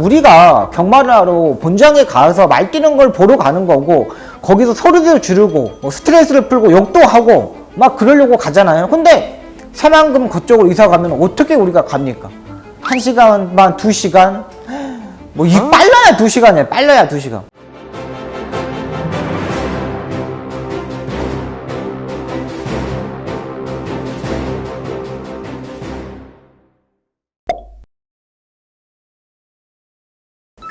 우리가 경마를 하러 본장에 가서 말 뛰는 걸 보러 가는 거고, 거기서 소리도 지르고 뭐 스트레스를 풀고 욕도 하고 막 그러려고 가잖아요. 근데 새만금 그쪽으로 이사 가면 어떻게 우리가 갑니까? 1시간 반, 2시간? 뭐 빨라야 2시간이에요. 빨라야 2시간.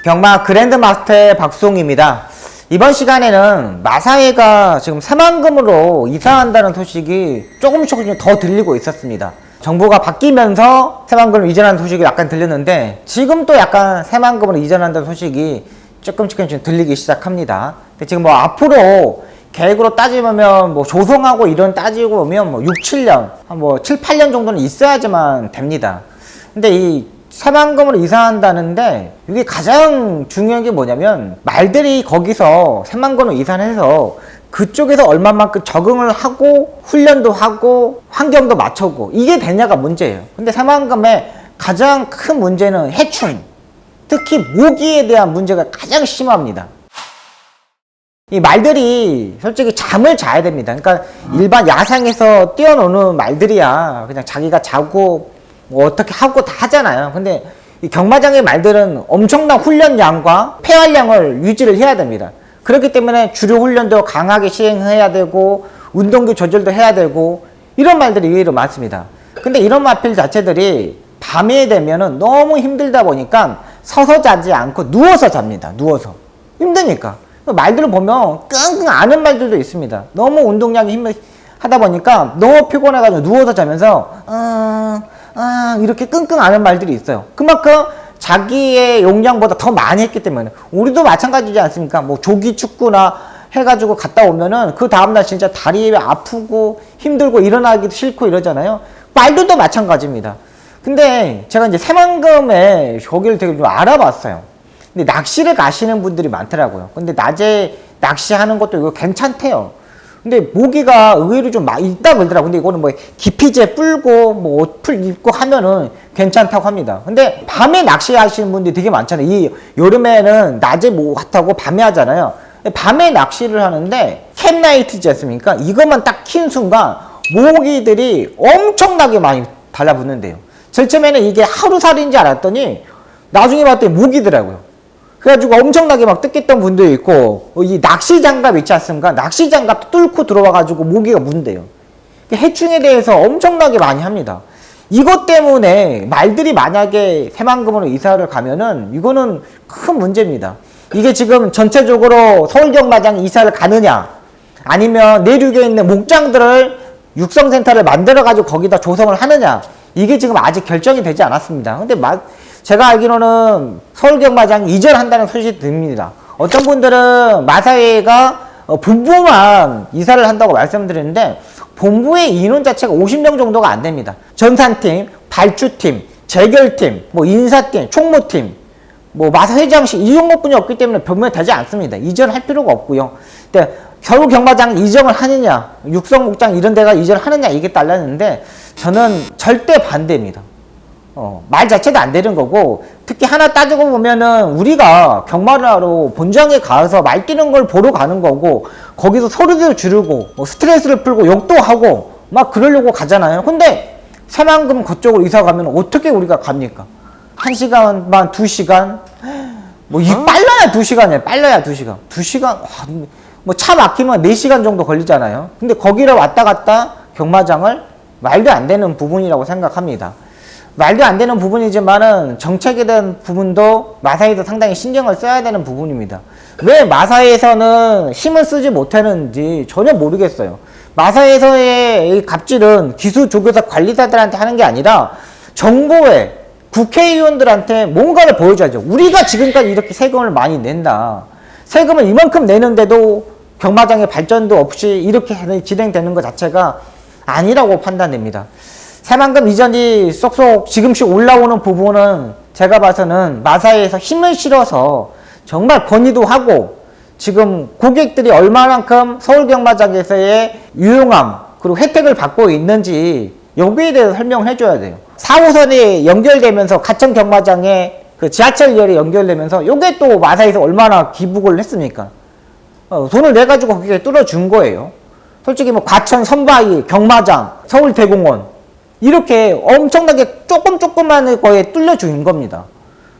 경마 그랜드마스터의 박수홍입니다. 이번 시간에는 마사회가 지금 새만금으로 이사한다는 소식이 조금씩 더 들리고 있었습니다. 정부가 바뀌면서 새만금으로 이전하는 소식이 약간 들렸는데, 지금 또 약간 새만금으로 이전한다는 소식이 조금씩 들리기 시작합니다. 근데 지금 뭐 앞으로 계획으로 따지면 뭐 조성하고 이런 따지고 보면 뭐 6, 7년, 뭐 7, 8년 정도는 있어야지만 됩니다. 근데 이 새만금으로 이사한다는데, 이게 가장 중요한 게 뭐냐면, 말들이 거기서 새만금으로 이사해서 그쪽에서 얼마만큼 적응을 하고 훈련도 하고 환경도 맞춰고 이게 되냐가 문제예요. 근데 새만금의 가장 큰 문제는 해충, 특히 모기에 대한 문제가 가장 심합니다. 이 말들이 솔직히 잠을 자야 됩니다. 그러니까 일반 야상에서 뛰어노는 말들이야 그냥 자기가 자고 뭐 어떻게 하고 다 하잖아요. 근데 이 경마장의 말들은 엄청난 훈련량과 폐활량을 유지를 해야 됩니다. 그렇기 때문에 주류 훈련도 강하게 시행해야 되고 운동기 조절도 해야 되고 이런 말들이 의외로 많습니다. 근데 이런 마필 자체들이 밤에 되면은 너무 힘들다 보니까 서서 자지 않고 누워서 잡니다. 누워서. 힘드니까. 말들을 보면 끙끙 앓는 말들도 있습니다. 너무 운동량이 하다 보니까 너무 피곤해가지고 누워서 자면서 이렇게 끙끙 앓는 말들이 있어요. 그만큼 자기의 용량보다 더 많이 했기 때문에. 우리도 마찬가지지 않습니까? 뭐 조기 축구나 해가지고 갔다 오면은 그 다음날 진짜 다리 아프고 힘들고 일어나기도 싫고 이러잖아요. 말들도 마찬가지입니다. 근데 제가 이제 새만금에 거기를 되게 좀 알아봤어요. 근데 낚시를 가시는 분들이 많더라고요. 근데 낮에 낚시하는 것도 이거 괜찮대요. 근데 모기가 의외로 좀 있다 그러더라고요. 근데 이거는 뭐 기피제 불고 뭐 옷풀 입고 하면은 괜찮다고 합니다. 근데 밤에 낚시하시는 분들이 되게 많잖아요. 이 여름에는 낮에 뭐 하다고 밤에 하잖아요. 밤에 낚시를 하는데 캡나이트지 않습니까? 이것만 딱 킨 순간 모기들이 엄청나게 많이 달라붙는데요. 제일 처음에는 이게 하루살이인지 알았더니 나중에 봤더니 모기더라고요. 그래가지고 엄청나게 막 뜯겼던 분도 있고, 이 낚시 장갑 있지 않습니까? 낚시 장갑 뚫고 들어와가지고 모기가 문대요. 해충에 대해서 엄청나게 많이 합니다. 이것 때문에 말들이 만약에 새만금으로 이사를 가면은 이거는 큰 문제입니다. 이게 지금 전체적으로 서울경마장 이사를 가느냐, 아니면 내륙에 있는 목장들을 육성센터를 만들어가지고 거기다 조성을 하느냐, 이게 지금 아직 결정이 되지 않았습니다. 근데 제가 알기로는 서울경마장 이전한다는 소식이 듭니다. 어떤 분들은 마사회가 본부만 이사를 한다고 말씀드렸는데, 본부의 인원 자체가 50명 정도가 안 됩니다. 전산팀, 발주팀, 재결팀, 뭐 인사팀, 총무팀, 뭐 마사회장실 이 정도뿐이 없기 때문에 변경이 되지 않습니다. 이전할 필요가 없고요. 근데 서울경마장 이전을 하느냐, 육성목장 이런 데가 이전을 하느냐, 이게 달랐는데 저는 절대 반대입니다. 말 자체도 안 되는 거고, 특히 하나 따지고 보면은 우리가 경마를 하러 본장에 가서 말 뛰는 걸 보러 가는 거고, 거기서 소리도 지르고 뭐 스트레스를 풀고 욕도 하고 막 그러려고 가잖아요. 근데 새만금 그쪽으로 이사 가면 어떻게 우리가 갑니까? 1시간 반, 2시간? 뭐 빨라야 2시간이에요. 빨라야 2시간. 2시간? 뭐 차 막히면 4시간 정도 걸리잖아요. 근데 거기를 왔다 갔다 경마장을 말도 안 되는 부분이라고 생각합니다. 말도 안 되는 부분이지만은 정책에 대한 부분도 마사회에서 상당히 신경을 써야 되는 부분입니다. 왜 마사회에서는 힘을 쓰지 못하는지 전혀 모르겠어요. 마사회에서의 이 갑질은 기수조교사 관리사들한테 하는 게 아니라 정부에, 국회의원들한테 뭔가를 보여줘야죠. 우리가 지금까지 이렇게 세금을 많이 낸다. 세금을 이만큼 내는데도 경마장의 발전도 없이 이렇게 진행되는 것 자체가 아니라고 판단됩니다. 새만금 이전이 쏙쏙 지금씩 올라오는 부분은 제가 봐서는 마사회에서 힘을 실어서 정말 건의도 하고, 지금 고객들이 얼마만큼 서울경마장에서의 유용함 그리고 혜택을 받고 있는지 여기에 대해서 설명을 해줘야 돼요. 4호선이 연결되면서 가천 경마장에 그 지하철열이 연결되면서 요게 또 마사에서 얼마나 기북을 했습니까? 돈을 내가지고 거기에 뚫어준 거예요. 솔직히 뭐 과천 선바위, 경마장, 서울대공원 이렇게 엄청나게 조금만 거에 뚫려준 겁니다.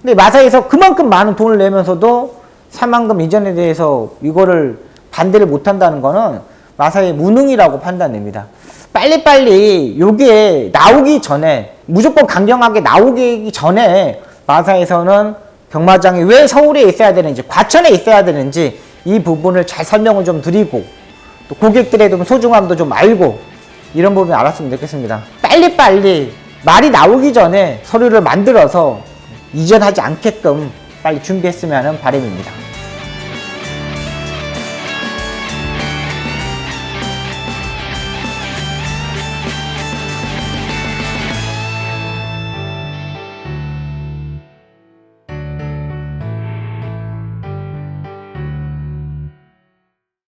근데 마사에서 그만큼 많은 돈을 내면서도 사만금 이전에 대해서 이거를 반대를 못한다는 거는 마사의 무능이라고 판단됩니다. 빨리빨리 요게 나오기 전에, 무조건 강경하게 나오기 전에 마사에서는 경마장이 왜 서울에 있어야 되는지, 과천에 있어야 되는지 이 부분을 잘 설명을 좀 드리고, 또 고객들의 좀 소중함도 좀 알고, 이런 부분 알았으면 좋겠습니다. 빨리빨리 말이 나오기 전에 서류를 만들어서 이전하지 않게끔 빨리 준비했으면 하는 바람입니다.